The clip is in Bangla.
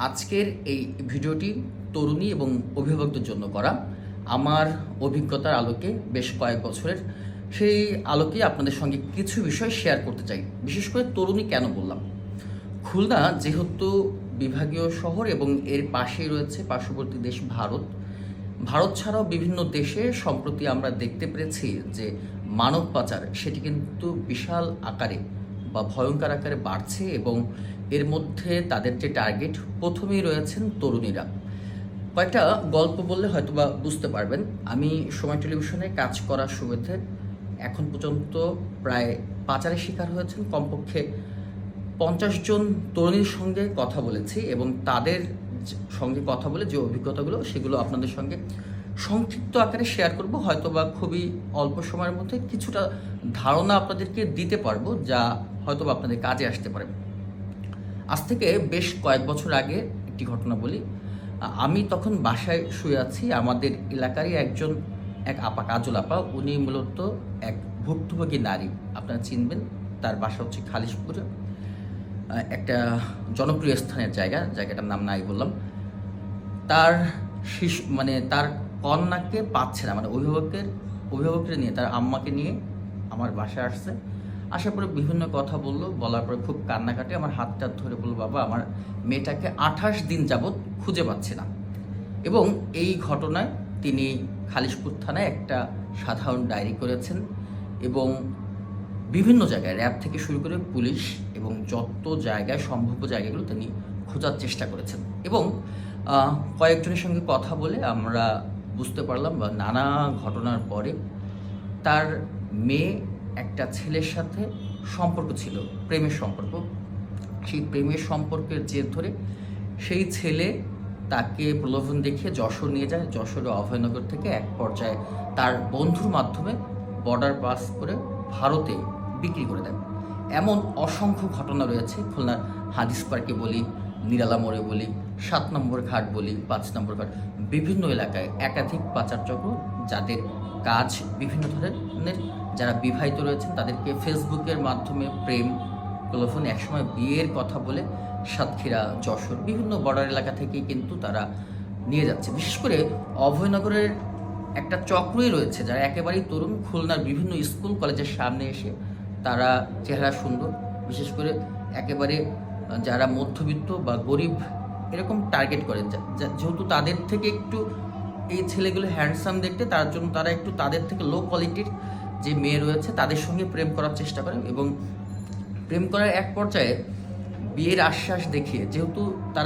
আজকের এই ভিডিওটি তরুণী এবং অভিভাবকদের জন্য করা। আমার অভিজ্ঞতার আলোকে বেশ কয়েক বছরের সেই আলোকে আপনাদের সঙ্গে কিছু বিষয় শেয়ার করতে চাই। বিশেষ করে তরুণী কেন বললাম, খুলনা যেহেতু বিভাগীয় শহর এবং এর পাশেই রয়েছে পার্শ্ববর্তী দেশ ভারত। ভারত ছাড়াও বিভিন্ন দেশে সম্প্রতি আমরা দেখতে পেরেছি যে মানব পাচার সেটি কিন্তু বিশাল আকারে বা ভয়ঙ্কর আকারে বাড়ছে এবং এর মধ্যে তাদের যে টার্গেট প্রথমেই রয়েছেন তরুণীরা। কয়েকটা গল্প বললে হয়তো বা বুঝতে পারবেন। আমি সময় টেলিভিশনে কাজ করার সুবাদে এখন পর্যন্ত প্রায় পাচারের শিকার হয়েছেন কমপক্ষে 50 জন তরুণীর সঙ্গে কথা বলেছি এবং তাদের সঙ্গে কথা বলে যে অভিজ্ঞতাগুলো সেগুলো আপনাদের সঙ্গে সংক্ষিপ্ত আকারে শেয়ার করব। হয়তো বা খুবই অল্প সময়ের মধ্যে কিছুটা ধারণা আপনাদেরকে দিতে পারবো, যা হয়তো বা আপনাদের কাজে আসতে পারে। আজ থেকে বেশ কয়েক বছর আগে একটি ঘটনা বলি। আমি তখন বাসায় শুয়ে আছি। আমাদের এলাকারই এক আপা, কাজল আপা, উনি মূলত এক ভুক্তভোগী নারী, আপনারা চিনবেন। তার বাসা হচ্ছে খালিশপুরে, একটা জনপ্রিয় স্থানের জায়গাটার নাম নাই বললাম। তার শিশু তার কন্যাকে পাচ্ছে না, অভিভাবককে নিয়ে, তার আম্মাকে নিয়ে আমার বাসায় আসছে। আসার পরে বিভিন্ন কথা বলার পরে খুব কান্নাকাটি, আমার হাতটা ধরে বলল, বাবা আমার মেয়েটাকে 28 দিন যাবৎ খুঁজে পাচ্ছে না। এবং এই ঘটনায় তিনি খালিশপুর থানায় একটা সাধারণ ডায়েরি করেছেন এবং বিভিন্ন জায়গায় র্যাব থেকে শুরু করে পুলিশ এবং যত জায়গায় সম্ভাব্য জায়গাগুলো তিনি খোঁজার চেষ্টা করেছেন। এবং কয়েকজনের সঙ্গে কথা বলে আমরা বুঝতে পারলাম বা নানা ঘটনার পরে তার মেয়ে একটা ছেলের সাথে সম্পর্ক ছিল, প্রেমের সম্পর্ক। সেই প্রেমের সম্পর্কের জের ধরে সেই ছেলে তাকে প্রলোভন দেখিয়ে যশোর নিয়ে যায়। যশোরে অভয়নগর থেকে এক পর্যায়ে তার বন্ধুর মাধ্যমে বর্ডার পাস করে ভারতে বিক্রি করে দেয়। এমন অসংখ্য ঘটনা রয়েছে। খুলনার হাদিস পার্কে বলি, নিরালা মোড়ে বলি, 7 নম্বর ঘাট বলি, 5 নম্বর ঘাট, বিভিন্ন এলাকায় একাধিক পাচার চক্র, যাদের কাজ বিভিন্ন ধরনের। যারা বিবাহিত রয়েছেন তাদেরকে ফেসবুকের মাধ্যমে প্রেম প্রলোভন, একসময় বিয়ের কথা বলে সাতক্ষীরা, যশোর, বিভিন্ন বর্ডার এলাকা থেকেই কিন্তু তারা নিয়ে যাচ্ছে। বিশেষ করে অভয়নগরের একটা চক্রই রয়েছে যারা একেবারেই তরুণ, খুলনার বিভিন্ন স্কুল কলেজের সামনে এসে তারা চেহারা সুন্দর, বিশেষ করে একেবারে যারা মধ্যবিত্ত বা গরিব এরকম টার্গেট করেন। যেহেতু তাদের থেকে একটু এই ছেলেগুলো হ্যান্ডসাম দেখতে, তার জন্য তারা একটু তাদের থেকে লো কোয়ালিটির যে মেয়ে রয়েছে তাদের সঙ্গে প্রেম করার চেষ্টা করে এবং প্রেম করার এক পর্যায়ে বিয়ের আশ্বাস দেখিয়ে, যেহেতু তারা